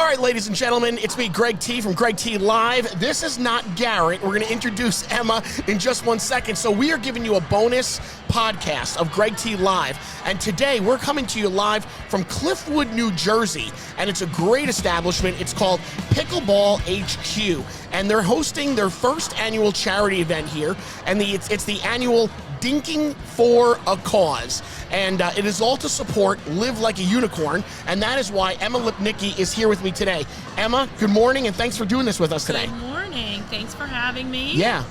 right, ladies and gentlemen, it's me, Greg T from Greg T Live. This is not Garrett. We're going to introduce Emma in just 1 second. So we are giving you a bonus podcast of Greg T Live. And today we're coming to you live from Cliffwood, New Jersey. And it's a great establishment. It's called Pickleball HQ. And they're hosting their first annual charity event here. And it's the annual Dinking For A Cause. And it is all to support Liv Like A Unicorn, and that is why Emma Lipnicki is here with me today. Emma, good morning, and thanks for doing this with us today. Good morning. Thanks for having me. Yeah.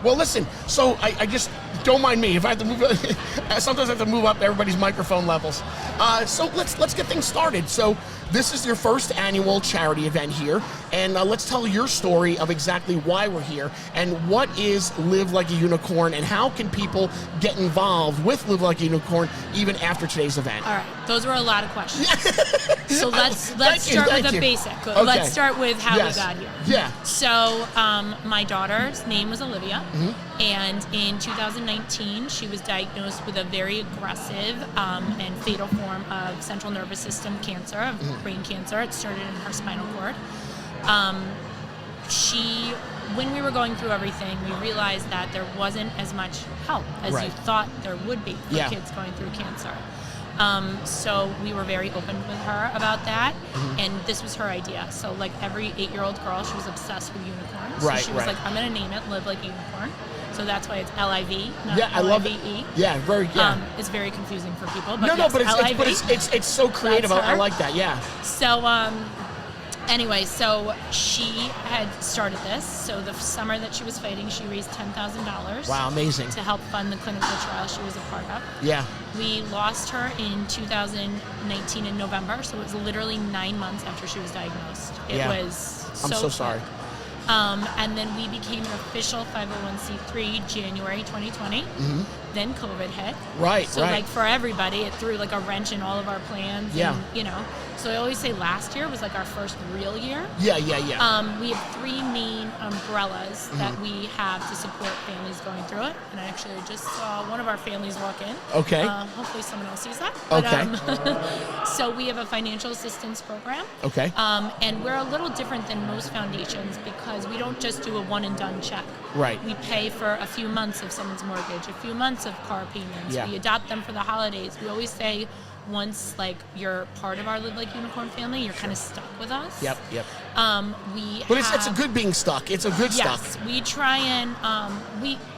Well, listen, so I just, don't mind me. If I have to move, sometimes I have to move up everybody's microphone levels. So let's get things started. So this is your first annual charity event here, and let's tell your story of exactly why we're here and what is Liv Like A Unicorn and how can people get involved with Liv Like A Unicorn even after today's event. All right, those were a lot of questions. So let's start with the basic. Okay. Let's start with how we got here. Yeah. So my daughter's name was Olivia, and in 2019 she was diagnosed with a very aggressive and fatal form of central nervous system cancer, of brain cancer. It started in her spinal cord. When we were going through everything, we realized that there wasn't as much help as you thought there would be for kids going through cancer. So we were very open with her about that, and this was her idea. So like every 8-year-old girl, she was obsessed with unicorns. So she was like, I'm going to name it Liv Like A Unicorn. So that's why it's L-I-V, not L-I-V-E. I love it. Yeah, very, it's very confusing for people, but it's so creative. I like that, yeah. So, anyway, so she had started this. So the summer that she was fighting, she raised $10,000. Wow, amazing. To help fund the clinical trial she was a part of. Yeah. We lost her in 2019 in November, so it was literally 9 months after she was diagnosed. It was I'm so sorry. And then we became an official 501c3 January 2020. Then COVID hit. So like for everybody, it threw like a wrench in all of our plans. Yeah. And, so I always say last year was like our first real year. Yeah. We have 3 main umbrellas that we have to support families going through it. And I actually just saw one of our families walk in. Okay. Hopefully someone else sees that. Okay. So we have a financial assistance program. Okay. And we're a little different than most foundations because we don't just do a one and done check. Right. We pay for a few months of someone's mortgage, a few months of car payments. Yeah. We adopt them for the holidays. We always say once like you're part of our Liv Like Unicorn family, you're kind of stuck with us. Yep. But it's a good being stuck. It's a good stuck. Yes, we try and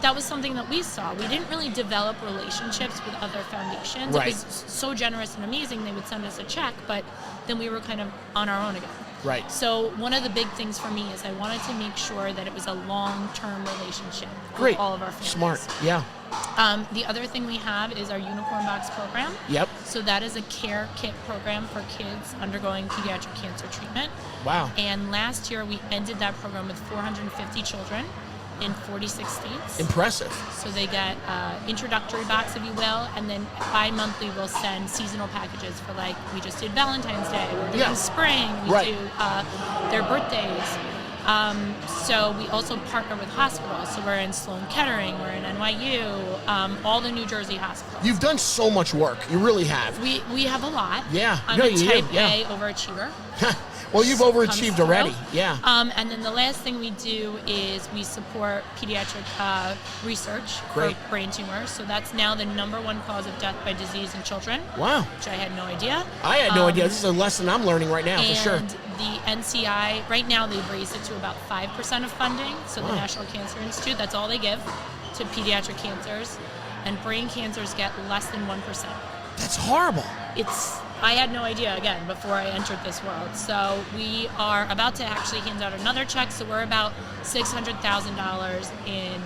that was something that we saw. We didn't really develop relationships with other foundations. Right. It was so generous and amazing. They would send us a check, but then we were kind of on our own again. Right. So one of the big things for me is I wanted to make sure that it was a long-term relationship Great. with all of our families. Smart. Yeah. The other thing we have is our Unicorn Box program. Yep. So that is a care kit program for kids undergoing pediatric cancer treatment. Wow. And last year we ended that program with 450 children in 46 states. Impressive. So they get introductory box, if you will, and then bi-monthly we'll send seasonal packages for like, we just did Valentine's Day, we're doing spring, we do their birthdays. So we also partner with hospitals. So we're in Sloan Kettering, we're in NYU, all the New Jersey hospitals. You've done so much work. You really have. We have a lot. Yeah. I'm a type A overachiever. Well, you've overachieved already. Yeah. And then the last thing we do is we support pediatric research for brain tumors. So that's now the #1 cause of death by disease in children. Wow. Which I had no idea. I had no idea. This is a lesson I'm learning right now, for sure. And the NCI, right now they've raised it to about 5% of funding. So the National Cancer Institute, that's all they give to pediatric cancers. And brain cancers get less than 1%. That's horrible. I had no idea, again, before I entered this world. So we are about to actually hand out another check. So we're about $600,000 in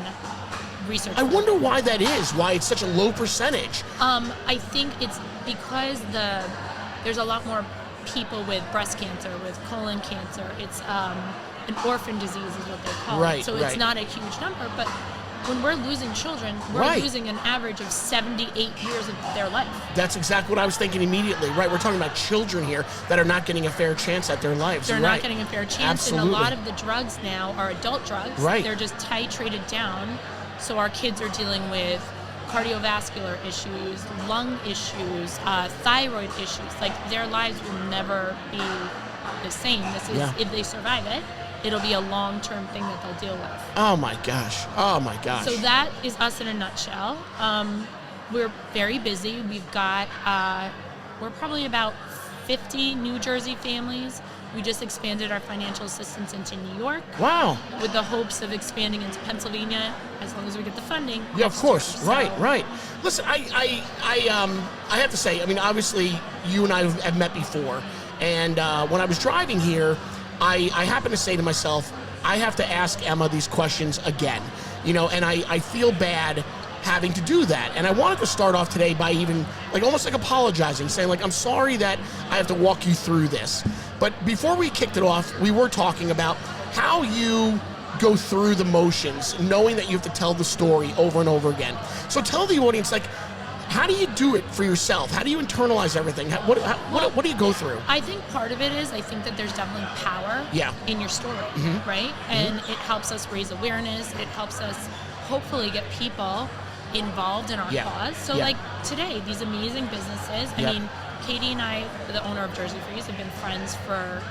research. I wonder why that is, why it's such a low percentage. I think it's because there's a lot more people with breast cancer, with colon cancer. It's an orphan disease is what they call it. So it's not a huge number, but when we're losing children, we're losing an average of 78 years of their life. That's exactly what I was thinking immediately, right? We're talking about children here that are not getting a fair chance at their lives. They're not getting a fair chance, Absolutely. And a lot of the drugs now are adult drugs. They're just titrated down, so our kids are dealing with cardiovascular issues, lung issues, thyroid issues. Like, their lives will never be the same. This is, if they survive it, it'll be a long-term thing that they'll deal with. Oh my gosh. Oh my gosh. So that is us in a nutshell. We're very busy. We've got, we're probably about 50 New Jersey families. We just expanded our financial assistance into New York. Wow. With the hopes of expanding into Pennsylvania as long as we get the funding. Yeah, of course. Right. Listen, I have to say, I mean, obviously, you and I have met before. And when I was driving here, I happened to say to myself, I have to ask Emma these questions again. You know, and I feel bad having to do that. And I wanted to start off today by even, like, almost like apologizing, saying, like, I'm sorry that I have to walk you through this. But before we kicked it off, we were talking about how you go through the motions, knowing that you have to tell the story over and over again. So tell the audience, like, how do you do it for yourself? How do you internalize everything? What do you go through? I think part of it is, I think that there's definitely power in your story, right? And it helps us raise awareness. It helps us hopefully get people involved in our cause. So like today, these amazing businesses, I mean, Katie and I, the owner of Jersey Freeze, have been friends for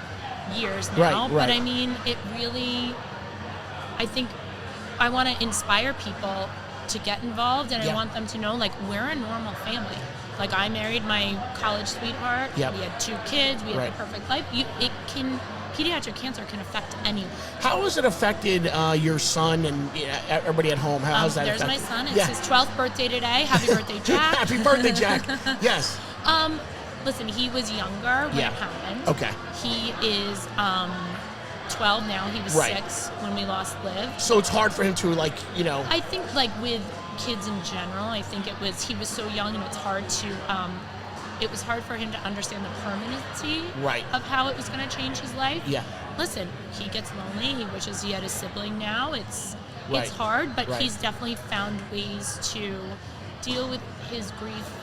years now. Right. But I mean, it really, I think I want to inspire people to get involved, and I want them to know, like, we're a normal family. Like, I married my college sweetheart. We had 2 kids. We had the perfect life. Pediatric cancer can affect anyone. How has it affected your son and everybody at home? How's that there's affected? My son. It's his 12th birthday today. Happy birthday, Jack. Happy birthday, Jack. Yes. Listen, he was younger when it happened. Okay. He is 12 now. He was 6 when we lost Liv. So it's hard for him to, like, you know. I think, like, with kids in general, I think he was so young, and it's hard to, it was hard for him to understand the permanency of how it was going to change his life. Yeah. Listen, he gets lonely. He wishes he had a sibling now. It's hard, but he's definitely found ways to deal with his grief.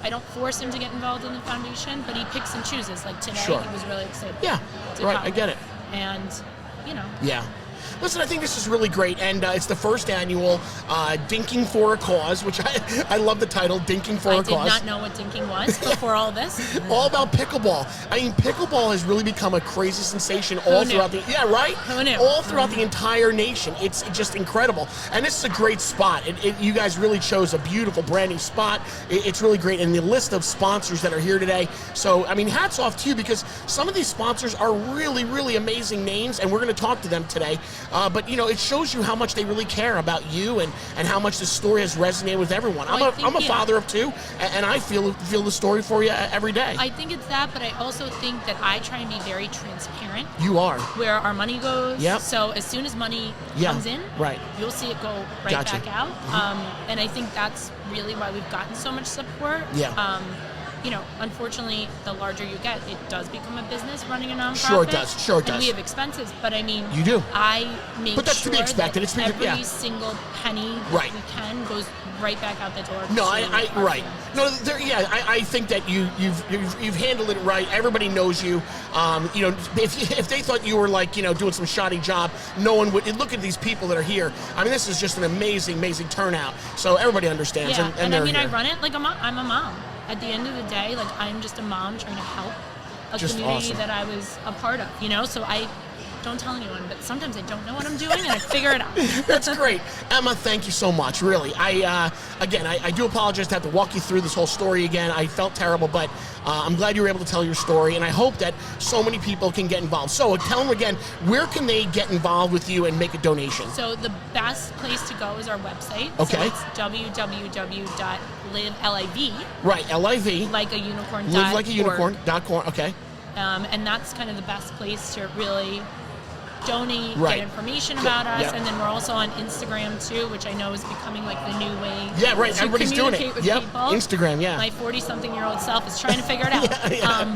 I don't force him to get involved in the foundation, but he picks and chooses. Like today, he was really excited. Yeah, I get it. And, you know. Yeah. Listen, I think this is really great, and it's the first annual Dinking For A Cause, which I love the title, Dinking For A Cause. I did not know what dinking was before all this. All about pickleball. I mean, pickleball has really become a crazy sensation all throughout the... Yeah, right? Who knew? All throughout the entire nation. It's just incredible. And this is a great spot. You guys really chose a beautiful, brand new spot. It's really great, and the list of sponsors that are here today. So, I mean, hats off to you, because some of these sponsors are really, really amazing names, and we're going to talk to them today. But, you know, it shows you how much they really care about you and how much this story has resonated with everyone. I'm a father of 2, and I feel the story for you every day. I think it's that, but I also think that I try and be very transparent. You are. Where our money goes. Yep. So as soon as money comes in, you'll see it go back out. And I think that's really why we've gotten so much support. Yeah. You know, unfortunately, the larger you get, it does become a business running a nonprofit. Sure it does. Sure it does. And we have expenses, but I mean, you do. I make but that's sure to be expected. That every single penny that we can goes right back out the door. No, No, I think that you've handled it right. Everybody knows you. You know, if they thought you were, like, you know, doing some shoddy job, no one would. Look at these people that are here. I mean, this is just an amazing turnout. So everybody understands. Yeah, and I mean, here. I run it like I'm a mom. At the end of the day, like, I'm just a mom trying to help a community that I was a part of, you know? So I don't tell anyone, but sometimes I don't know what I'm doing, and I figure it out. That's great. Emma, thank you so much, really. I do apologize to have to walk you through this whole story again. I felt terrible, but I'm glad you were able to tell your story, and I hope that so many people can get involved. So tell them again, where can they get involved with you and make a donation? So the best place to go is our website. Okay. So it's www.live, L-I-V. Right, L-I-V. Like a unicorn. Live Like A Unicorn.com, okay. And that's kind of the best place to really donate, get information about us, and then we're also on Instagram too, which I know is becoming like the new way. Yeah, right. To Everybody's doing it. With people. Instagram. Yeah. My 40-something-year-old self is trying to figure it out.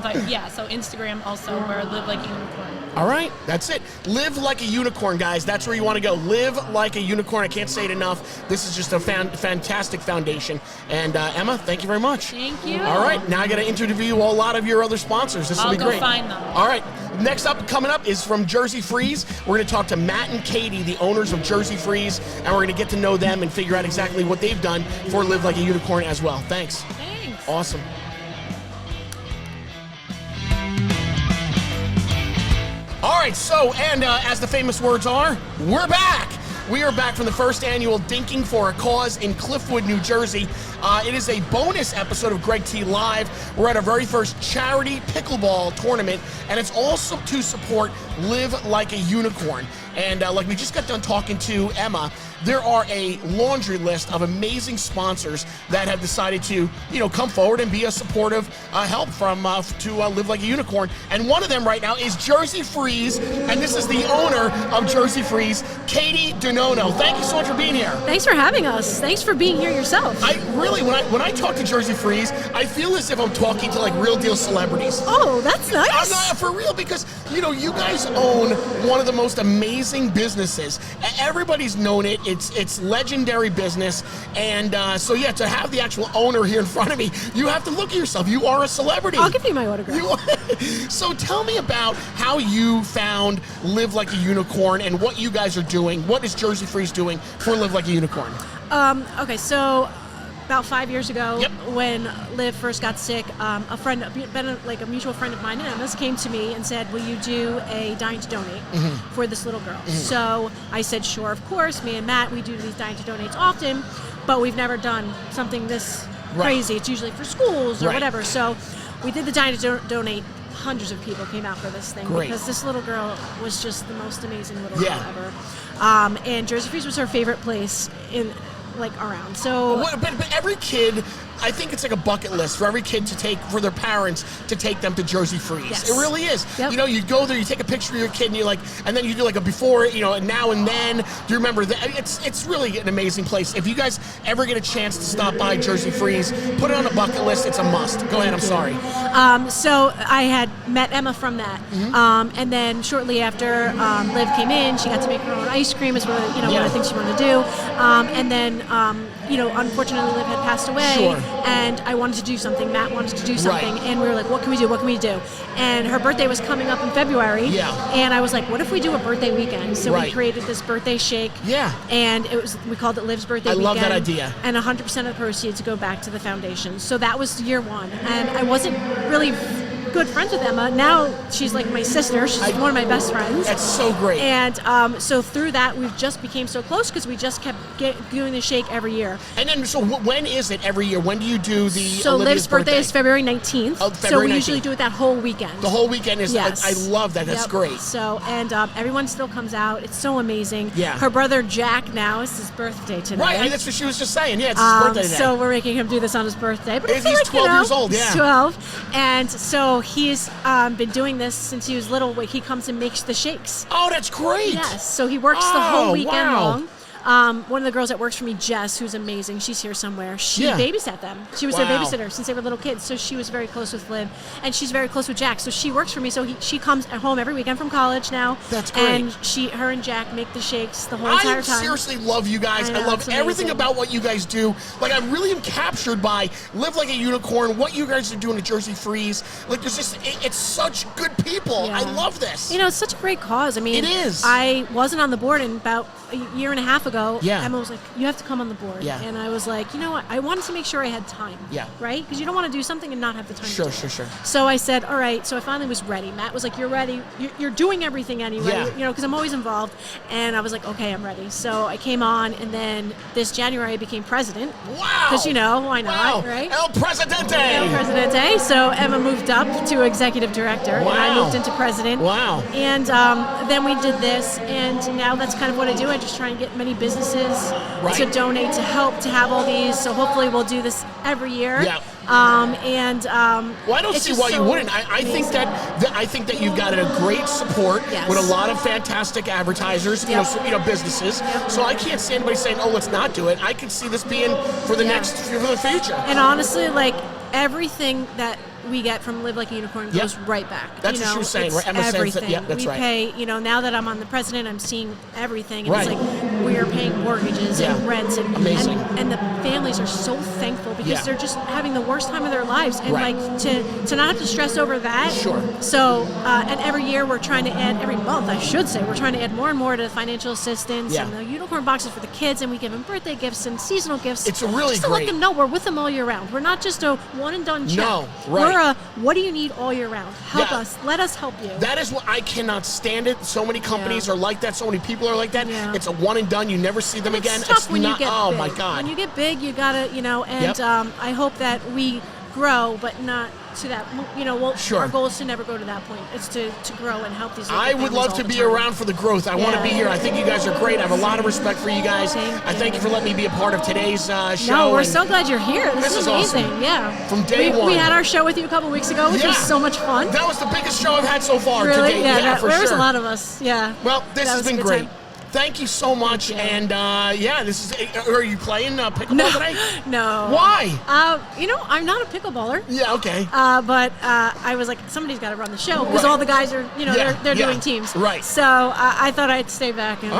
But yeah, so Instagram also, where Live Like a Unicorn. All right, that's it. Live Like a Unicorn, guys. That's where you want to go. Live Like a Unicorn. I can't say it enough. This is just a fantastic foundation. And Emma, thank you very much. Thank you. All right, now I got to interview a lot of your other sponsors. This will be great. I'll go find them. All right. Coming up is from Jersey Freeze. We're going to talk to Matt and Katie, the owners of Jersey Freeze, and we're going to get to know them and figure out exactly what they've done for Live Like a Unicorn as well. Thanks. Thanks. Awesome. right, so, and as the famous words are, we're back. We are back from the first annual Dinking For A Cause in Cliffwood, New Jersey. It is a bonus episode of Greg T Live. We're at our very first charity pickleball tournament, and it's also to support Liv Like A Unicorn. And like we just got done talking to Emma, there are a laundry list of amazing sponsors that have decided to, come forward and be a supportive help from to Liv Like A Unicorn. And one of them right now is Jersey Freeze, and this is the owner of Jersey Freeze, Katie Donono. Thank you so much for being here. Thanks for having us. Thanks for being here yourself. I really, when I talk to Jersey Freeze, I feel as if I'm talking to like real deal celebrities. Oh, that's nice. I'm not for real because you guys own one of the most amazing businesses. Everybody's known it. It's legendary business, and so yeah, to have the actual owner here in front of me, you have to look at yourself. You are a celebrity. I'll give you my autograph. So tell me about how you found Liv Like A Unicorn and what you guys are doing. What is Jersey Freeze doing for Liv Like A Unicorn? Okay, so about 5 years ago, Yep. when Liv first got sick, a friend, a mutual friend of mine and Emma's, came to me and said, "Will you do a Dying to Donate for this little girl?" So I said, "Sure, of course." Me and Matt, we do these Dying to Donates often, but we've never done something this crazy. It's usually for schools or whatever. So we did the Dying to Donate. Hundreds of people came out for this thing because this little girl was just the most amazing little girl ever. And Jersey Freeze was her favorite place around. So, but every kid, I think it's like a bucket list for every kid to take, for their parents to take them to Jersey Freeze. Yes. It really is. Yep. You go there, you take a picture of your kid, and and then you do like a before, a now and then. Do you remember that? It's really an amazing place. If you guys ever get a chance to stop by Jersey Freeze, put it on a bucket list. It's a must. Go ahead. I'm sorry. So I had met Emma from that, and then shortly after, Liv came in. She got to make her own ice cream. Is one of the things she wanted to do. And then unfortunately, Liv had passed away. Sure. And I wanted to do something. Matt wanted to do something, and we were like, "What can we do? What can we do?" And her birthday was coming up in February. Yeah. And I was like, "What if we do a birthday weekend?" So we created this birthday shake. Yeah. And we called it Liv's Birthday Weekend. I love that idea. And 100% of the proceeds go back to the foundation. So that was year one, and I wasn't really good friends with Emma. Now she's like my sister. She's one of my best friends. That's so great. And so through that, we've just became so close because we just kept doing the shake every year. And then, so when is it every year? When do you do the So Olivia's Liv's birthday is February 19th. Oh, February so we 19th. usually do it that whole weekend. The whole weekend is, Yes. I love that. That's great. So, and everyone still comes out. It's so amazing. Yeah. Her brother Jack now, it's his birthday today. Right, that's what she was just saying. Yeah, it's his birthday today. So we're making him do this on his birthday. But He's 12 years old, yeah. He's 12. And so he's been doing this since he was little. He comes and makes the shakes. Oh, that's great. Yes. So he works the whole weekend wow. long. One of the girls that works for me, Jess, who's amazing, she's here somewhere. She babysat them. She was their babysitter since they were little kids. So she was very close with Liv, and she's very close with Jack. So she works for me. So she comes at home every weekend from college now. That's great. And her and Jack make the shakes the whole entire time. I seriously love you guys. I love everything about what you guys do. Like, I really am captured by Liv Like A Unicorn, what you guys are doing at Jersey Freeze. Like, there's just, it's such good people. Yeah. I love this. It's such a great cause. I mean, it is. I wasn't on the board, and about a year and a half ago, Emma was like, "You have to come on the board." Yeah. And I was like, you know what? I wanted to make sure I had time. Yeah. Right? Because you don't want to do something and not have the time to do it. Sure. So I said, all right. So I finally was ready. Matt was like, "You're ready. You're doing everything anyway." Yeah. Because I'm always involved. And I was like, okay, I'm ready. So I came on, and then this January I became president. Wow. Because, why not, right? El Presidente. El Presidente. So Emma moved up to executive director, and I moved into president. Wow. And then we did this, and now that's kind of what I do. I just try and get many businesses to donate, to help, to have all these. So hopefully we'll do this every year. Yeah. Well, I don't see why you wouldn't. I think that you've got a great support with a lot of fantastic advertisers, businesses. Yep. So I can't see anybody saying, "Oh, let's not do it." I can see this being for the for the future. And honestly, everything that we get from Liv Like A Unicorn goes right back. That's what she was saying. Right? Emma everything. Says that, that's we right. pay, now that I'm on the president, I'm seeing everything. And it's like we are paying mortgages and rents. And, amazing. And the families are so thankful because they're just having the worst time of their lives. And to not have to stress over that. Sure. So, and every year we're trying to add, every month I should say, we're trying to add more and more to financial assistance and the unicorn boxes for the kids. And we give them birthday gifts and seasonal gifts. It's really just to let them know we're with them all year round. We're not just a one and done check. No, right. We're what do you need all year round? Help us. Let us help you. That is what I cannot stand it. So many companies are like that. So many people are like that. Yeah. It's a one and done. You never see them again. It's tough it's when not, you get oh big. my God. When you get big, you gotta, and I hope that we grow, but not to that, our goal is to never go to that point. It's to grow and help these local I would love to be around for the growth. I want to be here. I think you guys are great. I have a lot of respect for you guys. I thank you for letting me be a part of today's show. No, we're so glad you're here. This is amazing. Awesome. Yeah. From day one. We had our show with you a couple weeks ago, which was so much fun. That was the biggest show I've had so far really? to date. Yeah, for there was sure. a lot of us. Yeah. Well, this has been great. Time. Thank you so much. And this is. Are you playing pickleball today? No. Why? I'm not a pickleballer. Yeah. Okay. But I was like, somebody's got to run the show because all the guys are, they're doing teams. Right. So I thought I'd stay back and,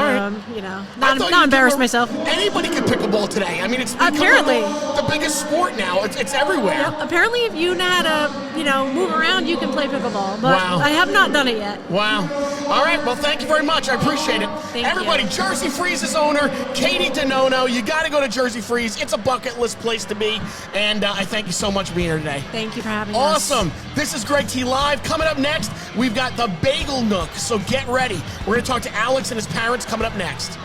not embarrass myself. Anybody can pickleball today. I mean, it's become apparently the biggest sport now. It's everywhere. Yeah, apparently, if you know how to, move around, you can play pickleball. But I have not done it yet. Wow. All right. Well, thank you very much. I appreciate it. Everybody, Jersey Freeze's owner, Katie DeNono. You got to go to Jersey Freeze. It's a bucket list place to be. And I thank you so much for being here today. Thank you for having us. Awesome. This is Greg T Live. Coming up next, we've got the Bagel Nook. So get ready. We're going to talk to Alex and his parents coming up next.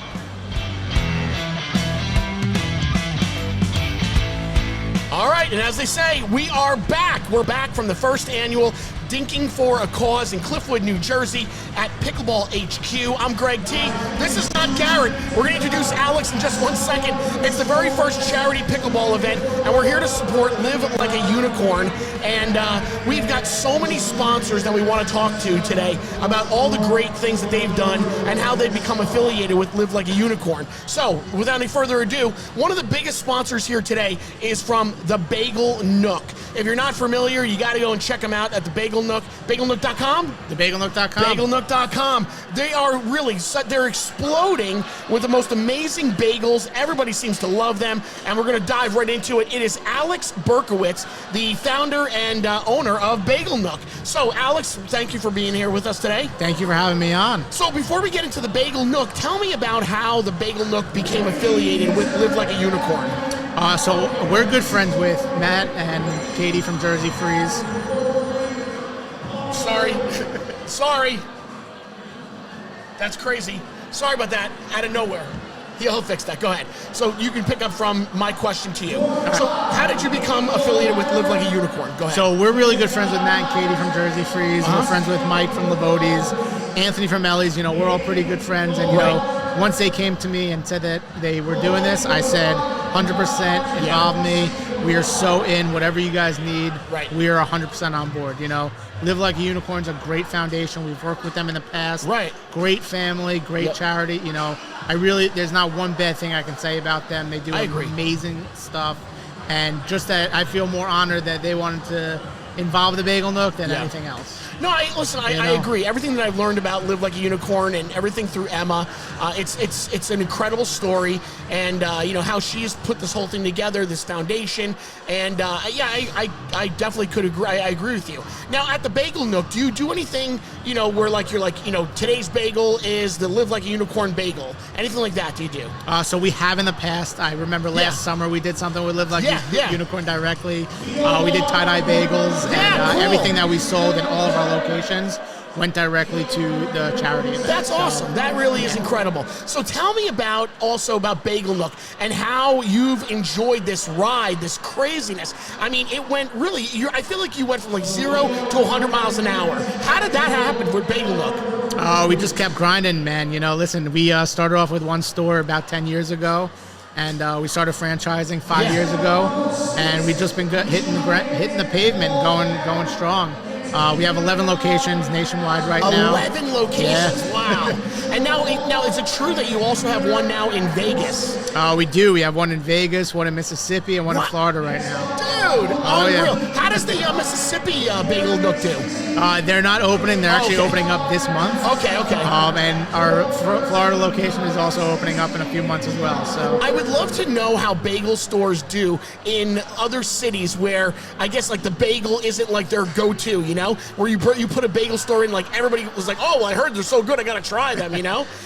All right, and as they say, we are back. We're back from the first annual Dinking For A Cause in Cliffwood, New Jersey at Pickleball HQ. I'm Greg T. This is not Garrett. We're going to introduce Alex in just 1 second. It's the very first charity pickleball event, and we're here to support Liv Like A Unicorn. And we've got so many sponsors that we want to talk to today about all the great things that they've done and how they've become affiliated with Liv Like A Unicorn. So, without any further ado, one of the biggest sponsors here today is from the Bagel Nook. If you're not familiar, you got to go and check them out at the Bagel Nook. BagelNook.com? TheBagelNook.com. BagelNook.com. They are really, they're exploding with the most amazing bagels. Everybody seems to love them, and we're going to dive right into it. It is Alex Berkowitz, the founder and owner of Bagel Nook. So, Alex, thank you for being here with us today. Thank you for having me on. So, before we get into the Bagel Nook, tell me about how the Bagel Nook became affiliated with Liv Like A Unicorn. So, we're good friends with Matt and Katie from Jersey Freeze. Sorry. That's crazy. Sorry about that. Out of nowhere. He'll fix that. Go ahead. So you can pick up from my question to you. So how did you become affiliated with Liv Like A Unicorn? Go ahead. So we're really good friends with Matt and Katie from Jersey Freeze. We're friends with Mike from Lavody's, Anthony from Ellie's. We're all pretty good friends. And, once they came to me and said that they were doing this, I said, 100% involve me. We are so in. Whatever you guys need, we are 100% on board. Liv Like A Unicorn's a great foundation. We've worked with them in the past. Right. Great family, great charity. There's not one bad thing I can say about them. They do amazing stuff. And just that I feel more honored that they wanted to involve the Bagel Nook than anything else. No, I agree. Everything that I've learned about Liv Like A Unicorn and everything through Emma, it's an incredible story, and how she's put this whole thing together, this foundation, and I definitely could agree. I agree with you. Now at the Bagel Nook, do you do anything where you're like today's bagel is the Liv Like A Unicorn bagel? Anything like that? Do you do? So we have in the past. I remember last summer we did something with Liv Like A Unicorn directly. We did tie-dye bagels and cool. Everything that we sold in all of our locations went directly to the charity event. That's awesome. That really is incredible. So tell me about Bagel Nook and how you've enjoyed this ride, this craziness. I mean, it went really, I feel like you went from 0 to 100 miles an hour. How did that happen with Bagel Nook? We just kept grinding, man. Listen, we started off with one store about 10 years ago. And we started franchising 5 years ago, and we've just been hitting the pavement, going strong. We have 11 locations nationwide right now. 11 locations, wow. And now, is it true that you also have one now in Vegas? We do. We have one in Vegas, one in Mississippi, and one in Florida right now. Dude, unreal. How does the Mississippi Bagel Nook do? They're not opening. They're actually opening up this month. Okay. And our Florida location is also opening up in a few months as well. So I would love to know how bagel stores do in other cities where I guess the bagel isn't their go-to, where you put a bagel store in, everybody was like, oh, well, I heard they're so good, I got to try them,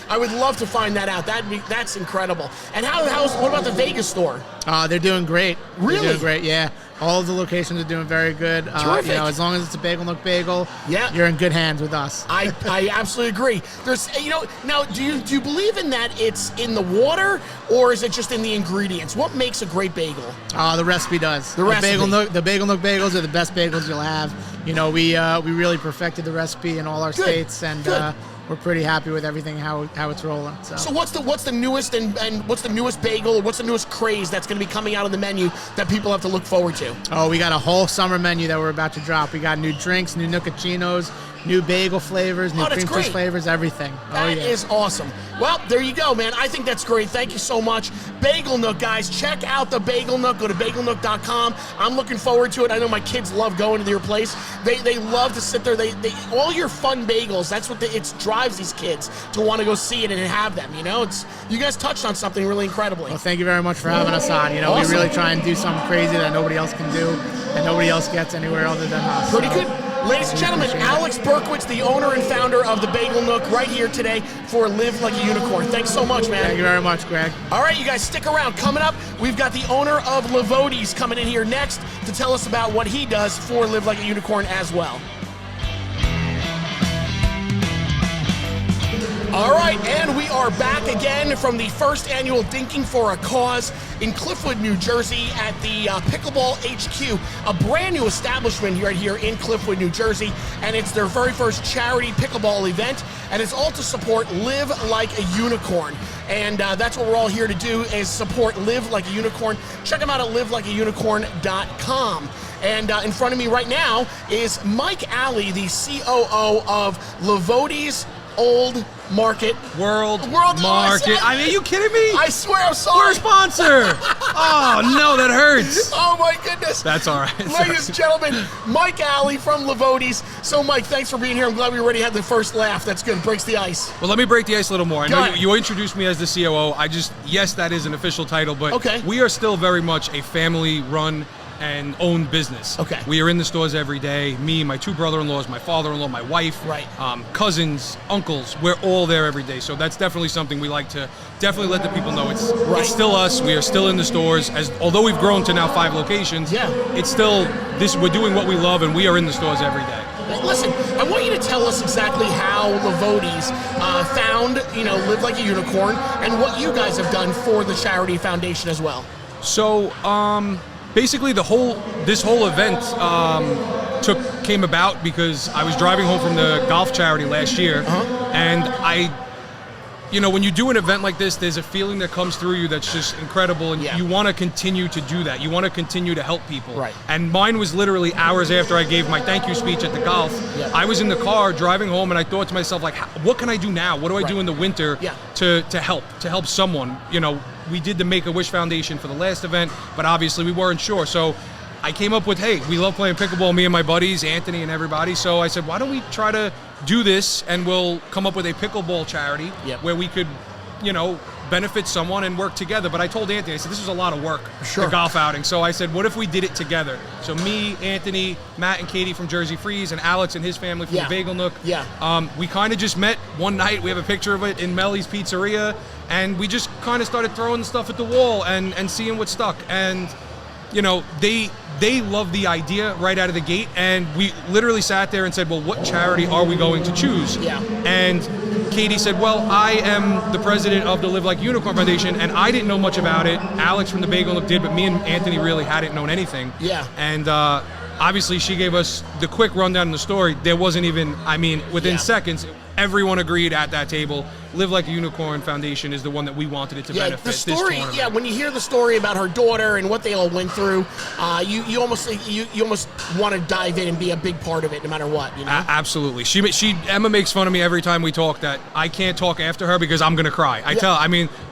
I would love to find that out. That's incredible. And what about the Vegas store? They're doing great. Really? They're doing great, yeah. All of the locations are doing very good. Terrific. You know, as long as it's a Bagel Nook bagel, yeah, you're in good hands with us. I absolutely agree. There's, you know, now do you believe in that it's in the water or is it just in the ingredients? What makes a great bagel? The recipe does. The recipe. The Bagel Nook bagels are the best bagels you'll have. You know, we really perfected the recipe in all our states, and we're pretty happy with everything how it's rolling. So what's the newest and what's the newest bagel or what's the newest craze that's going to be coming out on the menu that people have to look forward to? Oh, we got a whole summer menu that we're about to drop. We got new drinks, new Nookachinos, new bagel flavors, new cream cheese flavors, everything. That is awesome. Well, there you go, man. I think that's great. Thank you so much. Bagel Nook, guys. Check out the Bagel Nook. Go to bagelnook.com. I'm looking forward to it. I know my kids love going to your place. They love to sit there. They all your fun bagels, that's what it drives these kids to want to go see it and have them. You know, you guys touched on something really incredibly. Well, thank you very much for having us on. You know, awesome. We really try and do something crazy that nobody else can do and nobody else gets anywhere other than us. Pretty good. Ladies and gentlemen, Alex Berkowitz, the owner and founder of the Bagel Nook, right here today for Liv Like A Unicorn. Thanks so much, man. Thank you very much, Greg. All right, you guys, stick around. Coming up, we've got the owner of Livotes coming in here next to tell us about what he does for Liv Like A Unicorn as well. All right, and we are back again from the first annual Dinking For A Cause in Cliffwood, New Jersey at the Pickleball HQ, a brand new establishment right here in Cliffwood, New Jersey, and it's their very first charity pickleball event, and it's all to support Liv Like A Unicorn. And that's what we're all here to do, is support Liv Like A Unicorn. Check them out at livlikeaunicorn.com. And in front of me right now is Mike Alley, the COO of Livotes Old Market World Market. I mean, are you kidding me? I swear, I'm sorry. We're a sponsor. Oh no, that hurts. Oh my goodness. That's all right. Ladies and gentlemen, Mike Alley from Livotes. So Mike, thanks for being here. I'm glad we already had the first laugh. That's good. Breaks the ice. Well, let me break the ice a little more. I know you introduced me as the COO. Yes, that is an official title, but we are still very much a family-run and owned business. Okay. We are in the stores every day. Me, my two brother-in-laws, my father-in-law, my wife, cousins, uncles. We're all there every day. So that's definitely something we like to definitely let the people know. It's still us. We are still in the stores. Although we've grown to now 5 locations, it's still this. We're doing what we love, and we are in the stores every day. Listen, I want you to tell us exactly how Livotes found, Liv Like A Unicorn, and what you guys have done for the charity foundation as well. So, basically, this whole event came about because I was driving home from the golf charity last year, and when you do an event like this, there's a feeling that comes through you that's just incredible, and you want to continue to do that. You want to continue to help people. Right. And mine was literally hours after I gave my thank you speech at the golf. I was in the car driving home, and I thought to myself, like, what can I do now? What do I do in the winter to help someone? We did the Make-A-Wish Foundation for the last event, but obviously we weren't sure. So I came up with, hey, we love playing pickleball, me and my buddies, Anthony and everybody. So I said, why don't we try to do this, and we'll come up with a pickleball charity where we could, benefit someone and work together. But I told Anthony, I said, this is a lot of work, the golf outing. So I said, what if we did it together? So me, Anthony, Matt and Katie from Jersey Freeze, and Alex and his family from the Bagel Nook. We kind of just met one night. We have a picture of it in Melly's Pizzeria, and we just kind of started throwing stuff at the wall and seeing what stuck. And, they loved the idea right out of the gate, and we literally sat there and said, well, what charity are we going to choose? And Katie said, well, I am the president of the Liv Like A Unicorn Foundation, and I didn't know much about it. Alex from the Bagel Nook did, but me and Anthony really hadn't known anything. And obviously she gave us the quick rundown of the story. There wasn't even, within seconds, everyone agreed at that table. Liv Like A Unicorn Foundation is the one that we wanted it to benefit. The story, when you hear the story about her daughter and what they all went through, you almost want to dive in and be a big part of it, no matter what. Absolutely. Emma makes fun of me every time we talk that I can't talk after her because I'm going to cry.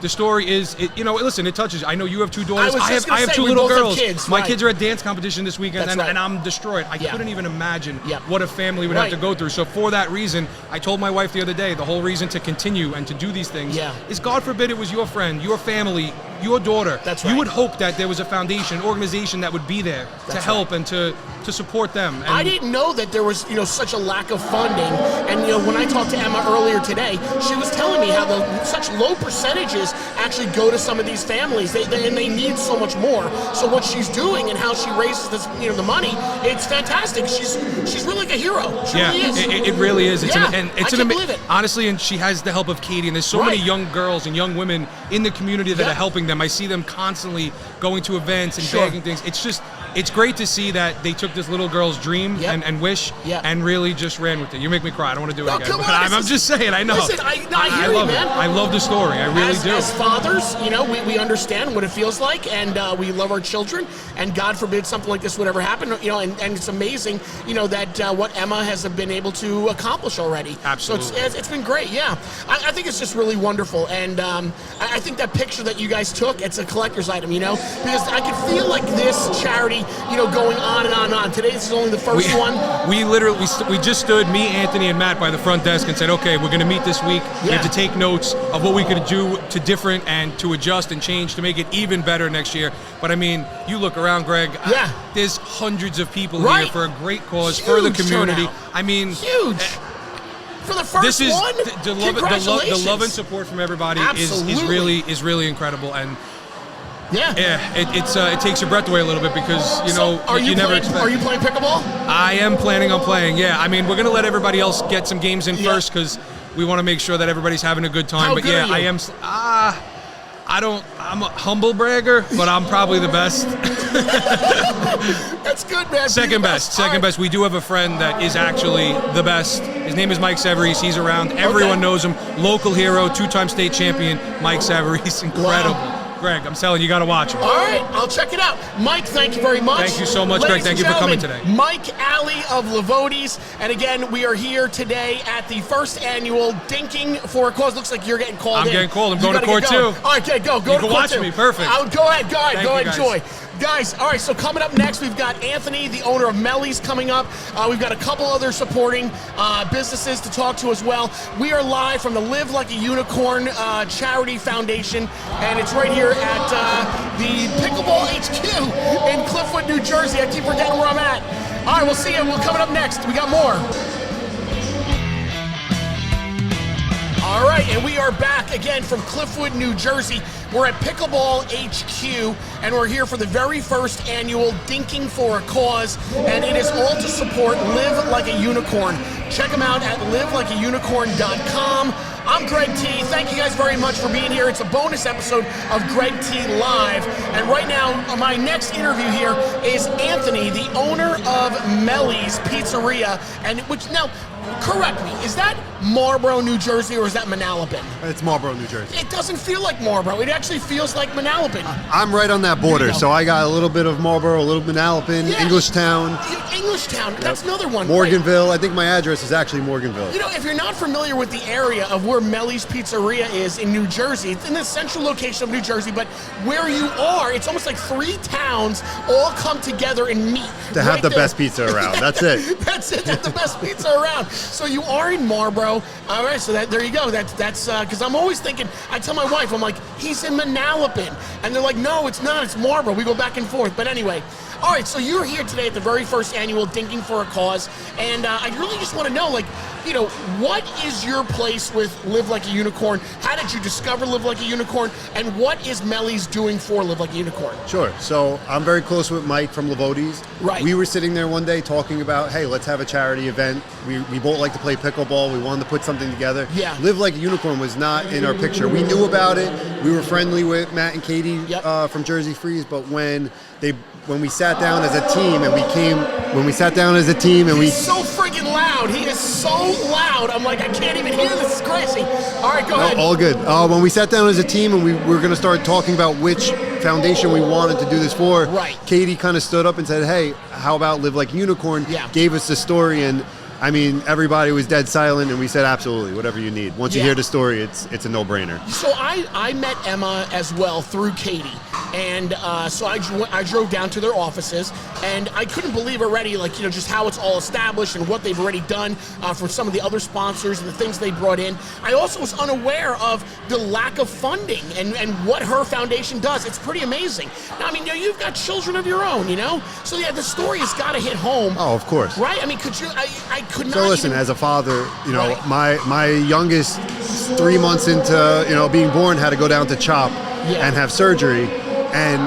The story is, listen, it touches. I know you have 2 daughters. I have 2 little girls. My kids are at dance competition this weekend, and I'm destroyed. I couldn't even imagine what a family would have to go through. So for that reason, I told my wife the other day, the whole reason to continue and to do these things is, God forbid it was your friend, your family, your daughter. That's right. You would hope that there was a foundation, an organization that would be there to help and to support them. And I didn't know that there was, such a lack of funding. And, when I talked to Emma earlier today, she was telling me how such low percentages actually go to some of these families. And they need so much more. So what she's doing and how she raises this, the money, it's fantastic. She's really like a hero. She really is. It really is. It's I can't believe it. Honestly, and she has the help of Katie, and there's so many young girls and young women in the community that are helping them. I see them constantly going to events and bagging things. It's great to see that they took this little girl's dream and wish and really just ran with it. You make me cry. I don't want to do it again. But I'm just saying, I know. Listen, I hear you, love man. it. I love the story. I really do. As fathers, we understand what it feels like, and we love our children, and God forbid something like this would ever happen, and it's amazing, that what Emma has been able to accomplish already. Absolutely. So it's been great, yeah. I think it's just really wonderful, and I think that picture that you guys took, it's a collector's item, because I can feel like this charity, going on and on and on. Today, this is only the first one. We just stood, me, Anthony, and Matt, by the front desk and said, okay, we're going to meet this week. We have to take notes of what we could do to different and to adjust and change to make it even better next year. But I mean, you look around, Greg. There's hundreds of people here for a great cause, for the community. Turnout. I mean, huge. For the first one, the love and support from everybody is really incredible, and it takes your breath away a little bit because you never expect. Are you playing pickleball? I am planning on playing. Yeah, I mean, we're gonna let everybody else get some games in first because we want to make sure that everybody's having a good time. How but good are you? I am. I'm a humble bragger, but I'm probably the best. That's good, man. Second best. We do have a friend that is actually the best. His name is Mike Severies. He's around. Everyone knows him. Local hero, 2-time state champion, Mike Severies. Incredible. Wow. Greg, I'm telling you, got to watch him. All right, I'll check it out. Mike, thank you very much. Thank you so much, Greg. Thank you for coming today. Mike Alley of Livotes. And again, we are here today at the first annual Dinking For A Cause. Looks like you're getting called in. I'm getting called. I'm going to court too. All right, okay, go to court too. You can watch me. Perfect. Go ahead, enjoy. Guys. Guys, all right, so coming up next, we've got Anthony, the owner of Melly's, coming up. We've got a couple other supporting businesses to talk to as well. We are live from the Liv Like A Unicorn Charity Foundation, and it's right here at the Pickleball HQ in Cliffwood, New Jersey. I keep forgetting where I'm at. All right, we'll see you. We're coming up next. We got more. All right, and we are back again from Cliffwood, New Jersey. We're at Pickleball HQ, and we're here for the very first annual Dinking For A Cause, and it is all to support Liv Like A Unicorn. Check them out at livelikeaunicorn.com. I'm Greg T. Thank you guys very much for being here. It's a bonus episode of Greg T Live. And right now, my next interview here is Anthony, the owner of Melly's Pizzeria. And now, correct me, is that Marlboro, New Jersey, or is that Manalapan? It's Marlboro, New Jersey. It doesn't feel like Marlboro. It actually feels like Manalapan. I'm right on that border, so I got a little bit of Marlboro, a little Manalapan, Englishtown. Englishtown, that's another one. Morganville. I think my address is actually Morganville. If you're not familiar with the area of where Melly's Pizzeria is in New Jersey, it's in the central location of New Jersey, but where you are, it's almost like 3 towns all come together and meet. To have the best pizza around. That's it. That's it. That's the best pizza around. So you are in Marlboro. All right, so there you go. That's because I'm always thinking, I tell my wife, I'm like, he's in Manalapan. And they're like, no, it's not. It's Marlboro. We go back and forth. But anyway, all right, so you're here today at the very first annual Dinking For A Cause. And I really just want to know, what is your place with Liv Like A Unicorn? How did you discover Liv Like A Unicorn? And what is Melly's doing for Liv Like A Unicorn? Sure. So I'm very close with Mike from Livotes. Right. We were sitting there one day talking about, hey, let's have a charity event. We both like to play pickleball. We wanted to put something together. Yeah. Liv Like A Unicorn was not in our picture. We knew about it. We were friendly with Matt and Katie from Jersey Freeze, but when we sat down as a team and He's so friggin' loud. He is so loud. I'm like, I can't even hear this. It's crazy. All right, go ahead. All good. When we sat down as a team and we were going to start talking about which foundation we wanted to do this for, right. Katie kind of stood up and said, hey, how about Liv Like A Unicorn? Yeah. Gave us the story, and I mean, everybody was dead silent, and we said, absolutely, whatever you need. Once you hear the story, it's a no-brainer. So I met Emma as well through Katie. And so I drove down to their offices, and I couldn't believe already, like, you know, just how it's all established and what they've already done for some of the other sponsors and the things they brought in. I also was unaware of the lack of funding and what her foundation does. It's pretty amazing. Now, I mean, you know, you've got children of your own, you know? So, yeah, the story has got to hit home. Oh, of course. Right? I mean, could you, I could not So listen, even, as a father, you know, Right. my youngest 3 months into, you know, being born had to go down to CHOP and have surgery. And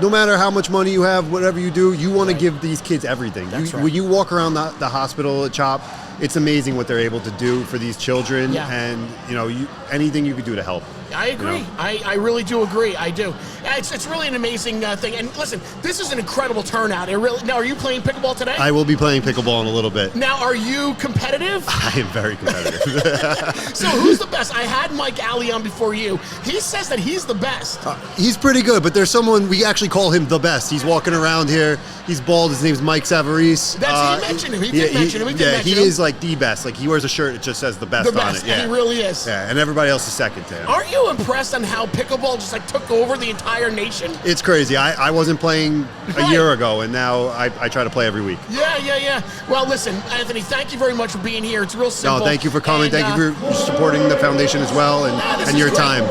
no matter how much money you have, whatever you do, you want to give these kids everything. That's right. When you walk around the hospital at CHOP, it's amazing what they're able to do for these children. Yeah. And, you know, anything you could do to help. I agree. You know? I really do agree. I do. It's really an amazing thing. And listen, this is an incredible turnout. Now, are you playing pickleball today? I will be playing pickleball in a little bit. Now, are you competitive? I am very competitive. So who's the best? I had Mike Alley on before you. He says that he's the best. He's pretty good, but there's someone, we actually call him the best. He's walking around here. He's bald. His name's Mike Savarese. He mentioned him. He did mention him. He is like the best. Like, he wears a shirt that just says the best on it. Yeah, he really is. Yeah, and everybody else is second to him. Aren't you impressed on how pickleball just like took over the entire nation? It's crazy. I wasn't playing a year ago, and now I try to play every week. Yeah. Well, listen, Anthony, thank you very much for being here. It's real simple. No, thank you for coming. And, thank you for supporting the foundation as well, and your great. time.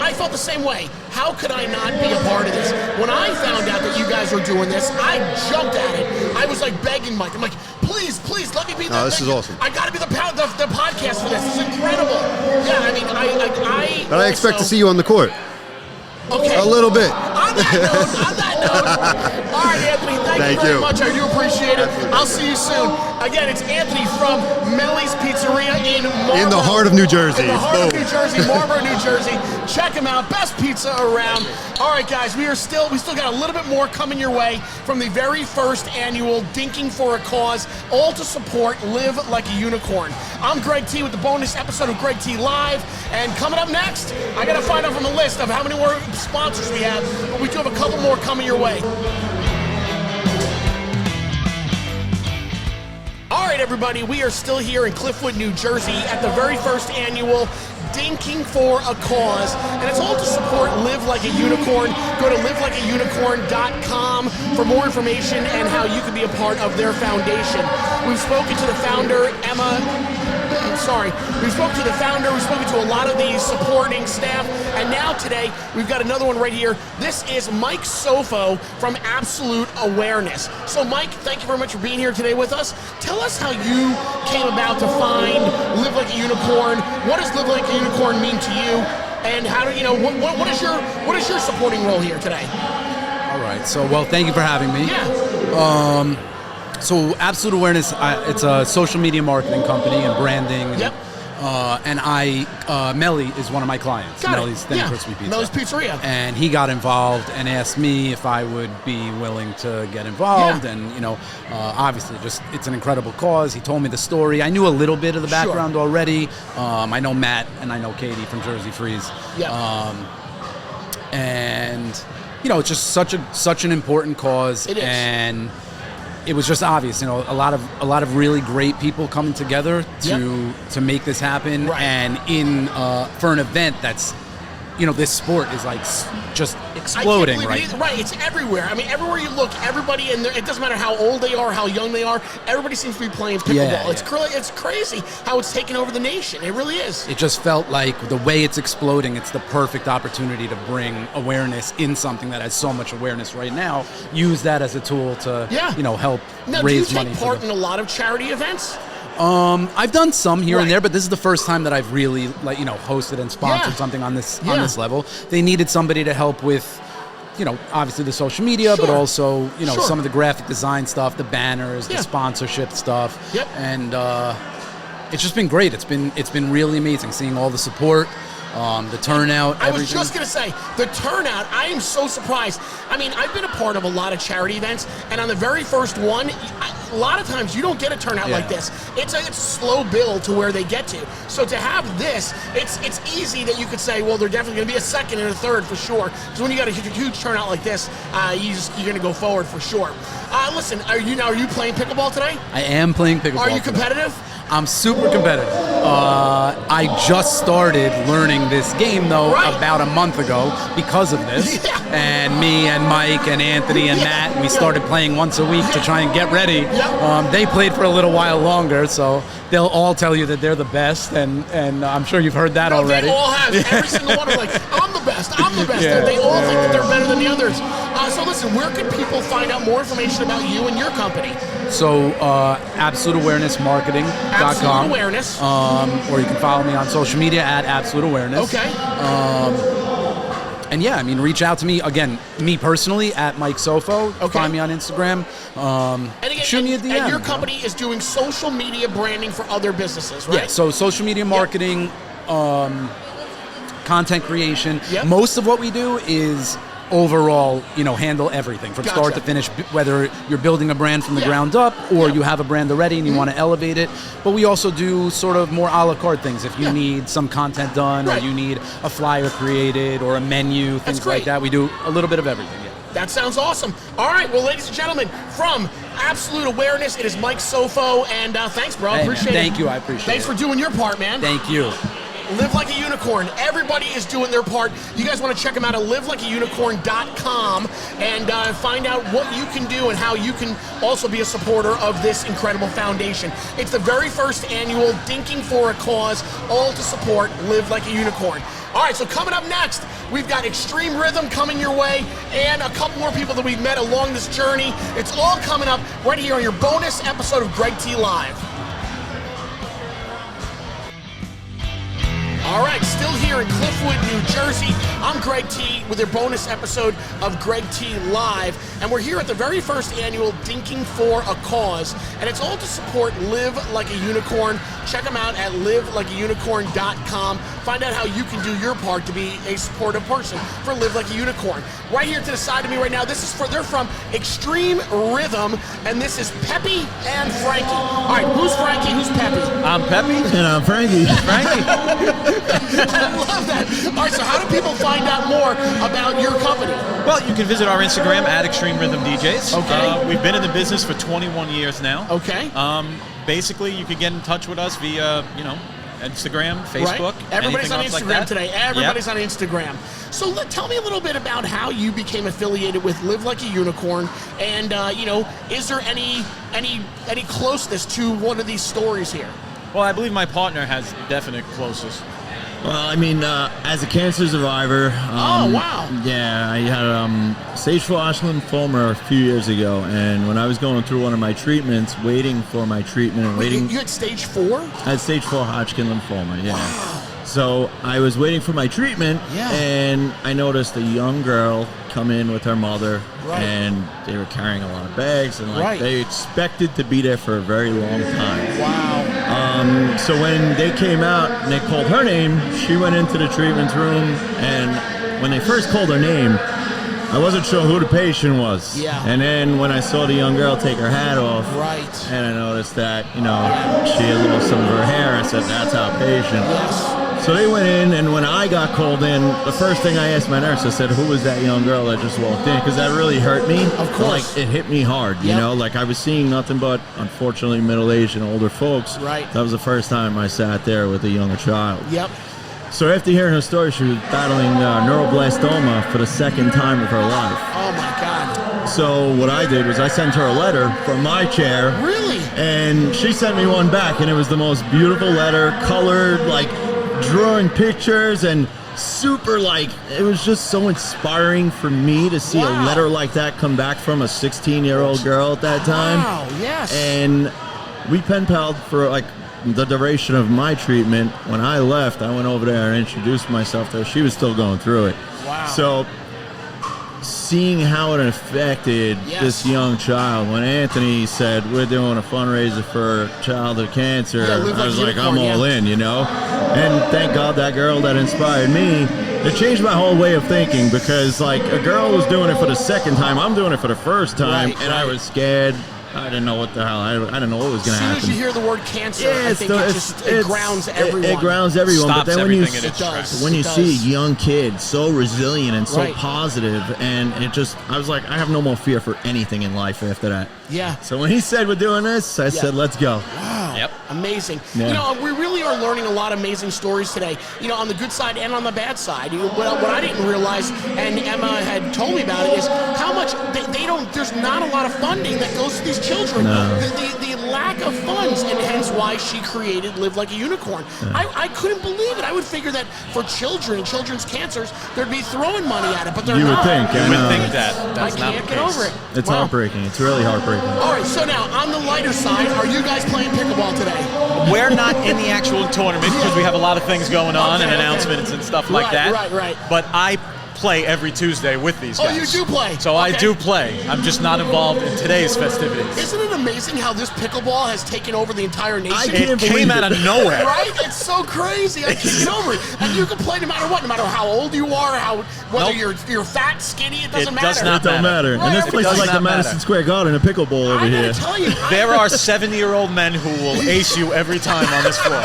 I felt the same way. How could I not be a part of this? When I found out that you guys were doing this, I jumped at it. I was like begging Mike. I'm like, please, let me be the. No, this is awesome. I got to be the podcast for this. This is incredible. Yeah, I mean, But I expect to see you on the court. Okay. A little bit. On that note. All right, Anthony, thank you very much. I do appreciate it. I'll see you soon. Again, it's Anthony from Melly's Pizzeria in Marlboro. In the heart of New Jersey. In the heart of New Jersey, Marlboro, New Jersey. Check him out. Best pizza around. All right, guys, we still got a little bit more coming your way from the very first annual Dinking For A Cause, all to support Liv Like A Unicorn. I'm Greg T with the bonus episode of Greg T Live, and coming up next, I got to find out from the list of how many more sponsors we have, but we do have a couple more coming your way. All right, everybody, we are still here in Cliffwood, New Jersey at the very first annual Dinking For A Cause, and it's all to support Liv Like A Unicorn. Go to livelikeaunicorn.com for more information and how you can be a part of their foundation. We've spoken to the founder, We've spoken to the founder, we've spoken to a lot of the supporting staff, and now today we've got another one right here. This is Mike Sofo from Absolute Awareness. So Mike, thank you very much for being here today with us. Tell us how you came about to find Liv Like A Unicorn. What does Liv Like A Unicorn mean to you? And how do you know what is your supporting role here today? All right. So, well, thank you for having me. Yeah. So Absolute Awareness, it's a social media marketing company and branding. Yep. And Melly is one of my clients. Got Melly's Thin and Crispy Pizza. Melly's Pizzeria. And he got involved and asked me if I would be willing to get involved. Yeah. And, obviously it's an incredible cause. He told me the story. I knew a little bit of the background already. I know Matt and I know Katie from Jersey Freeze. Yeah. And, it's just such an important cause. It is. And it was just obvious, a lot of really great people coming together to make this happen, Right. and for an event that's, this sport is like just exploding, right? Right, it's everywhere. I mean, everywhere you look, everybody in there. It doesn't matter how old they are, how young they are. Everybody seems to be playing pickleball. Yeah. It's crazy how it's taken over the nation. It really is. It just felt like the way it's exploding, it's the perfect opportunity to bring awareness in something that has so much awareness right now. Use that as a tool to, help Now, raise do you money. take part in a lot of charity events? I've done some here Right. and there, but this is the first time that I've really, hosted and sponsored something on this level. They needed somebody to help with, obviously the social media, but also, some of the graphic design stuff, the banners, the sponsorship stuff. Yep. And it's just been great. It's been really amazing seeing all the support. The turnout, I was just going to say, the turnout, I am so surprised. I mean, I've been a part of a lot of charity events, and on the very first one, a lot of times you don't get a turnout like this. It's a slow build to where they get to. So to have this, it's easy that you could say, well, they're definitely going to be a second and a third for sure. Because when you got a huge turnout like this, you're going to go forward for sure. Listen, are you playing pickleball today? I am playing pickleball. Are you competitive? I'm super competitive. I just started learning this game, though, about a month ago because of this. Yeah. And me and Mike and Anthony and Matt, we started playing once a week to try and get ready. They played for a little while longer, so they'll all tell you that they're the best, and I'm sure you've heard that already. They all have. Every single one of them, like, I'm the best, I'm the best. They all think that they're better than the others. So listen, where can people find out more information about you and your company? So, absoluteawarenessmarketing.com. Absolute Awareness. Or you can follow me on social media at Absolute Awareness. Okay. And yeah, I mean, reach out to me, again, me personally, at Mike Sofo. Okay. Find me on Instagram. And again, shoot me a DM. And your company is doing social media branding for other businesses, right? Yeah, so social media marketing, content creation. Yep. Most of what we do is overall, handle everything from start to finish, whether you're building a brand from the ground up or you have a brand already and you want to elevate it. But we also do sort of more a la carte things. If you need some content done or you need a flyer created or a menu, things like that, we do a little bit of everything. Yeah. That sounds awesome. All right, well, ladies and gentlemen, from Absolute Awareness, it is Mike Sofo, and thanks, bro. Hey, appreciate it. Thank you, I appreciate it. Thanks for doing your part, man. Thank you. Live Like a Unicorn. Everybody is doing their part. You guys want to check them out at livelikeaunicorn.com and find out what you can do and how you can also be a supporter of this incredible foundation. It's the very first annual Dinking For A Cause, all to support Live Like a Unicorn. All right, so coming up next, we've got Extreme Rhythm coming your way and a couple more people that we've met along this journey. It's all coming up right here on your bonus episode of Greg T Live. All right, still here in Cliffwood, New Jersey. I'm Greg T with your bonus episode of Greg T Live, and we're here at the very first annual Dinking For A Cause, and it's all to support Live Like a Unicorn. Check them out at livelikeaunicorn.com. Find out how you can do your part to be a supportive person for Live Like a Unicorn. Right here to the side of me right now, they're from Extreme Rhythm, and this is Peppy and Frankie. All right, who's Frankie? Who's Peppy? I'm Peppy. And I'm Frankie. Frankie. I love that. All right, so how do people find out more about your company? Well, you can visit our Instagram at Extreme Rhythm DJs. Okay. We've been in the business for 21 years now. Okay. Basically, you can get in touch with us via, Instagram, Facebook. Right. Everybody's on Instagram like today. Everybody's on Instagram. So tell me a little bit about how you became affiliated with Live Like a Unicorn, and is there any closeness to one of these stories here? Well, I believe my partner has definite closest. Well, I mean, as a cancer survivor, oh wow, yeah, I had stage 4 Hodgkin lymphoma a few years ago, and when I was going through one of my treatments, waiting for my treatment and waiting, you had stage 4? I had stage 4 Hodgkin lymphoma, yeah. Wow. So I was waiting for my treatment, and I noticed a young girl come in with her mother, and they were carrying a lot of bags, and they expected to be there for a very long time. Wow. So when they came out and they called her name, she went into the treatment room, and when they first called her name, I wasn't sure who the patient was. Yeah. And then when I saw the young girl take her hat off, and I noticed that, she had lost some of her hair, I said, that's our patient. Yes. So they went in, and when I got called in, the first thing I asked my nurse, I said, who was that young girl that just walked in? Because that really hurt me. Of course. It hit me hard, you know? Like, I was seeing nothing but, unfortunately, middle-aged and older folks. Right. That was the first time I sat there with a younger child. Yep. So after hearing her story, she was battling neuroblastoma for the second time of her life. Oh, my God. So what I did was I sent her a letter from my chair. Really? And she sent me one back, and it was the most beautiful letter, colored, drawing pictures, and super, it was just so inspiring for me to see a letter like that come back from a 16-year-old girl at that time. Wow, yes. And we pen palled for the duration of my treatment. When I left, I went over there and introduced myself to her. She was still going through it. Wow. So seeing how it affected this young child, when Anthony said we're doing a fundraiser for childhood cancer, I was like, I'm all in, And thank God that girl that inspired me, it changed my whole way of thinking, because a girl was doing it for the second time, I'm doing it for the first time, I was scared. I didn't know what the hell. I didn't know what was going to happen. As soon as you hear the word cancer, I think it grounds everyone. It grounds everyone. Stops but then when you see a young kid so resilient and so positive, and I was like, I have no more fear for anything in life after that. Yeah. So when he said we're doing this, I said, let's go. Wow. Wow. Yep. Amazing. Yeah. You know, we really are learning a lot of amazing stories today, you know, on the good side and on the bad side. What I didn't realize, and Emma had told me about it, is how much they don't, there's not a lot of funding that goes to these children. No. The lack of funds, and hence why she created Live Like a Unicorn. I couldn't believe it. I would figure that for children and children's cancers, there'd be throwing money at it, but they're You would not. think. You I would know. think that. That's I not can't the get case. over it. It's Wow. heartbreaking. It's really heartbreaking. All right, so now on the lighter side, are you guys playing pickleball today? We're not in the actual tournament because we have a lot of things going on and Okay. announcements and stuff like that. Right. But I play every Tuesday with these guys. Oh, you do play? So I Okay. do play. I'm just not involved in today's festivities. Isn't it amazing how this pickleball has taken over the entire nation? I It can't came believe out it. of nowhere. Right? It's so crazy. I can't get over it. And you can play no matter what, no matter how old you are, whether Nope. you're fat, skinny, it doesn't It matter. does not It don't matter. Right, And this it place does is like not the Madison matter. Square Garden of pickleball over I here. gotta tell you, There are 70-year-old men who will ace you every time on this floor.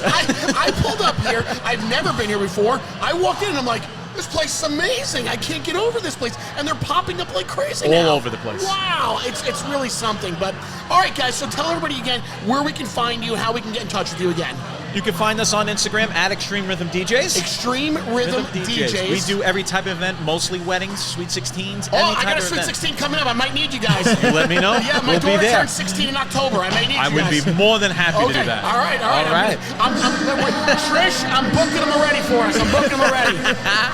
I pulled up here. I've never been here before. I walked in and I'm like, this place is amazing. I can't get over this place. And they're popping up like crazy All now. over the place. Wow. It's really something. But all right, guys, so tell everybody again where we can find you, how we can get in touch with you again. You can find us on Instagram at Extreme Rhythm DJs. Extreme Rhythm DJs. We do every type of event, mostly weddings, sweet 16s, Oh, any I type got a of Sweet event. 16 coming up. I might need you guys. You let me know. Yeah, my We'll be daughter there. turns 16 in October. I may need I you would guys. be more than happy to do that. All right. All right. I'm Trish, I'm booking them already for us. I'm booking them already.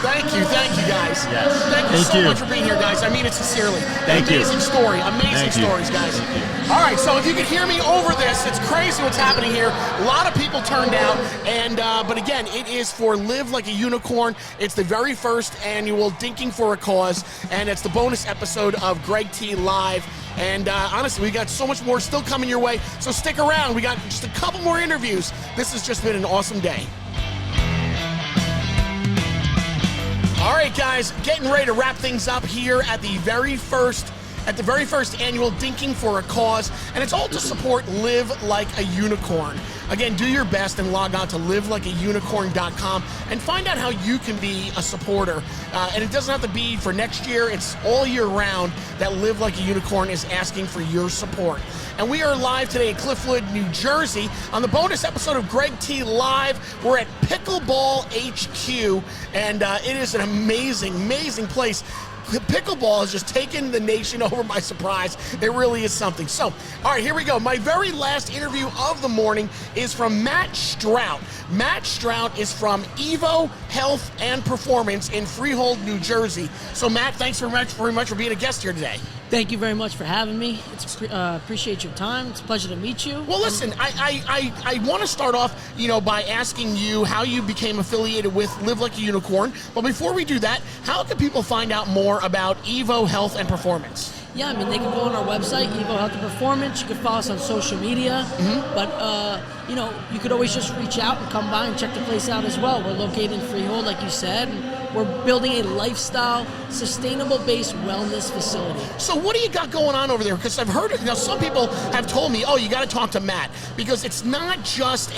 Thank you guys. Yes. Thank you Thank so you. much for being here, guys. I mean it sincerely. Thank you. Amazing story. Amazing Thank you. stories, guys. All right, so if you can hear me over this, it's crazy what's happening here. A lot of people turned out, and but again, it is for Live Like a Unicorn. It's the very first annual Dinking For A Cause, and it's the bonus episode of Greg T Live. And honestly, we got so much more still coming your way, so stick around. We got just a couple more interviews. This has just been an awesome day. All right, guys, getting ready to wrap things up here at the very first annual Dinking For A Cause, and it's all to support Live Like a Unicorn. Again, do your best and log on to livelikeaunicorn.com and find out how you can be a supporter. And it doesn't have to be for next year. It's all year round that Live Like a Unicorn is asking for your support. And we are live today in Cliffwood, New Jersey on the bonus episode of Greg T Live. We're at Pickleball HQ, and it is an amazing, amazing place. Pickleball has just taken the nation over by surprise. It really is something. So, all right, here we go. My very last interview of the morning is from Matt Strout. Matt Strout is from Evo Health and Performance in Freehold, New Jersey. So, Matt, thanks very much for being a guest here today. Thank you very much for having me. Appreciate your time. It's a pleasure to meet you. Well, listen, I want to start off, by asking you how you became affiliated with Live Like a Unicorn. But before we do that, how can people find out more about Evo Health and Performance? Yeah, they can go on our website, Evo Health and Performance. You can follow us on social media. Mm-hmm. But, you could always just reach out and come by and check the place out as well. We're located in Freehold, like you said. And we're building a lifestyle, sustainable-based wellness facility. So what do you got going on over there? Because I've heard, some people have told me, you got to talk to Matt, because it's not just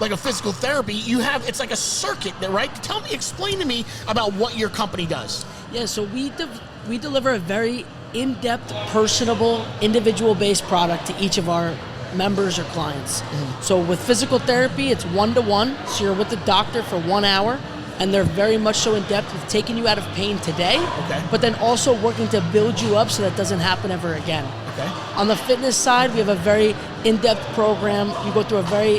like a physical therapy. It's like a circuit, right? Explain to me about what your company does. Yeah, so we deliver a very in-depth, personable, individual-based product to each of our members or clients. Mm-hmm. So with physical therapy, it's one-to-one. So you're with the doctor for 1 hour, and they're very much so in-depth with taking you out of pain today, but then also working to build you up so that doesn't happen ever again. Okay. On the fitness side, we have a very in-depth program. You go through a very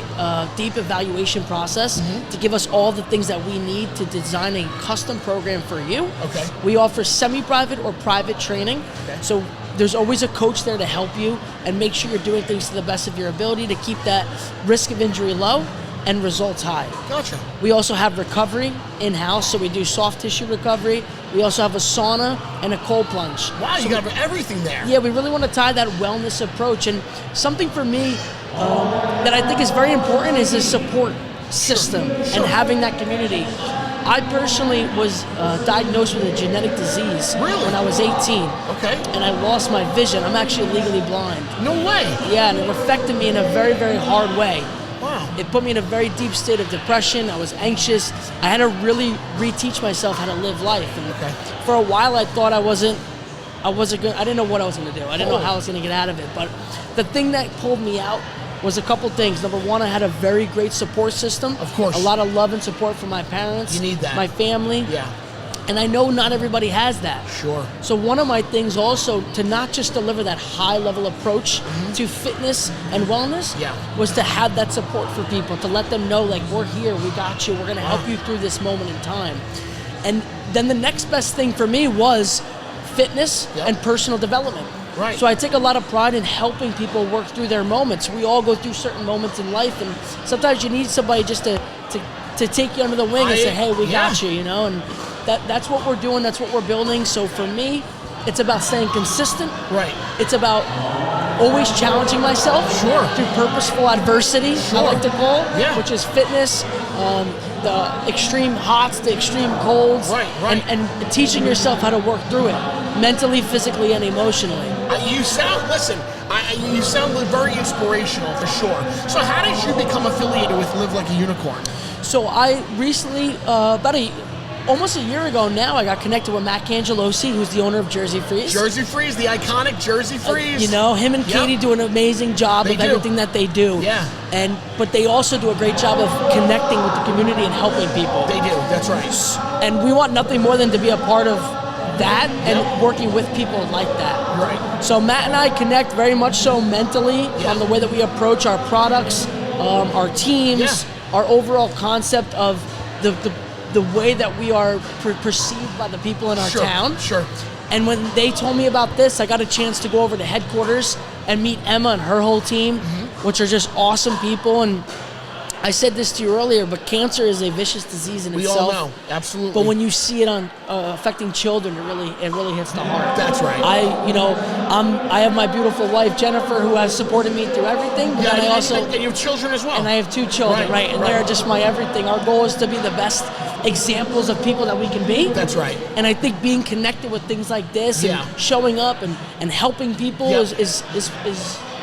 deep evaluation process to give us all the things that we need to design a custom program for you. Okay. We offer semi-private or private training. Okay. So there's always a coach there to help you and make sure you're doing things to the best of your ability to keep that risk of injury low and results high. Gotcha. We also have recovery in-house, so we do soft tissue recovery. We also have a sauna and a cold plunge. Wow, you got everything there. Yeah, we really want to tie that wellness approach. And something for me that I think is very important is a support system and having that community. I personally was diagnosed with a genetic disease when I was 18. Okay. And I lost my vision. I'm actually legally blind. No way. Yeah, and it affected me in a very, very hard way. Wow. It put me in a very deep state of depression. I was anxious. I had to really reteach myself how to live life. And for a while, I thought I wasn't good. I didn't know what I was going to do. I didn't know how I was going to get out of it. But the thing that pulled me out was a couple things. Number one, I had a very great support system. Of course. A lot of love and support from my parents. You need that. My family. Yeah. And I know not everybody has that. Sure. So one of my things also, to not just deliver that high level approach to fitness and wellness, was to have that support for people, to let them know, like, we're here, we got you, we're going to help you through this moment in time. And then the next best thing for me was fitness and personal development. Right. So I take a lot of pride in helping people work through their moments. We all go through certain moments in life, and sometimes you need somebody just to take you under the wing and say, hey, we got you, you know? And that's what we're doing, that's what we're building. So for me, it's about staying consistent. Right. It's about always challenging myself through purposeful adversity, I like to call, which is fitness, the extreme hots, the extreme colds, and teaching yourself how to work through it, mentally, physically, and emotionally. You sound very inspirational, for sure. So how did you become affiliated with Liv Like A Unicorn? So I recently, almost a year ago now, I got connected with Matt Cangelosi, who's the owner of Jersey Freeze. Jersey Freeze, the iconic Jersey Freeze. You know, him and Katie do an amazing job of everything that they do. Yeah. But they also do a great job of connecting with the community and helping people. They do, that's right. And we want nothing more than to be a part of that and working with people like that. Right. So Matt and I connect very much so mentally on the way that we approach our products, our teams, our overall concept of the way that we are perceived by the people in our town. Sure. And when they told me about this, I got a chance to go over to headquarters and meet Emma and her whole team, which are just awesome people. And I said this to you earlier, but cancer is a vicious disease in itself. We all know, absolutely. But when you see it on affecting children, it really hits the heart. That's right. I have my beautiful wife Jennifer, who has supported me through everything. But then and you have children as well. And I have 2 children, right? And they're just my everything. Our goal is to be the best examples of people that we can be. That's right. And I think being connected with things like this and showing up and helping people is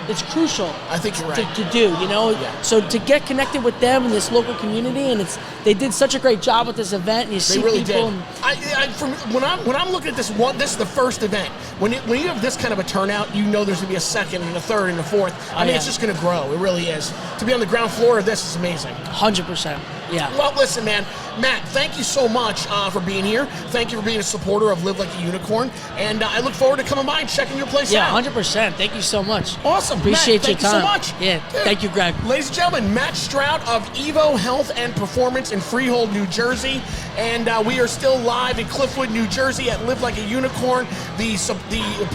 it's crucial. I think you're right. To do, you know? Yeah. So to get connected with them in this local community, and they did such a great job with this event, and you see really people. When I'm looking at this is the first event. When you have this kind of a turnout, you know there's going to be a second and a third and a fourth. It's just going to grow. It really is. To be on the ground floor of this is amazing. 100%. Yeah. Well, listen, man. Matt, thank you so much for being here. Thank you for being a supporter of Liv Like A Unicorn. And I look forward to coming by and checking your place out. Yeah, 100%. Thank you so much. Awesome. Appreciate Matt, your time. Thank you so much. Yeah. Thank you, Greg. Ladies and gentlemen, Matt Stroud of Evo Health and Performance in Freehold, New Jersey. And we are still live in Cliffwood, New Jersey at Liv Like A Unicorn, the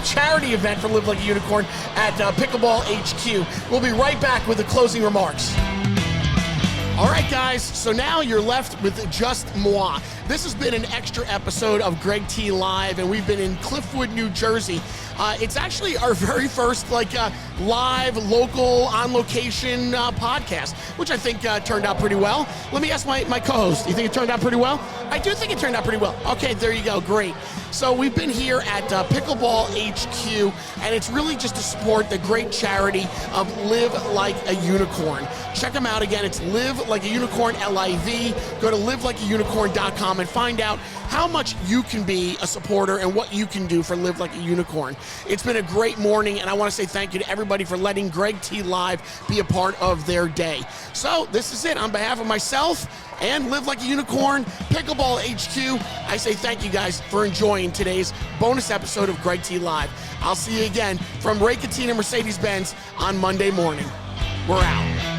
charity event for Liv Like A Unicorn at Pickleball HQ. We'll be right back with the closing remarks. All right, guys, so now you're left with just moi. This has been an extra episode of Greg T Live, and we've been in Cliffwood, New Jersey. It's actually our very first live, local, on-location podcast, which I think turned out pretty well. Let me ask my co-host, you think it turned out pretty well? I do think it turned out pretty well. Okay, there you go, great. So we've been here at Pickleball HQ, and it's really just to support the great charity of Liv Like A Unicorn. Check them out again. It's Liv Like A Unicorn, LIV. Go to livelikeaunicorn.com and find out how much you can be a supporter and what you can do for Liv Like A Unicorn. It's been a great morning, and I want to say thank you to everybody for letting Greg T Live be a part of their day. So this is it. On behalf of myself and Liv Like A Unicorn, Pickleball HQ, I say thank you guys for enjoying today's bonus episode of Greg T Live. I'll see you again from Ray Cattina Mercedes-Benz on Monday morning. We're out.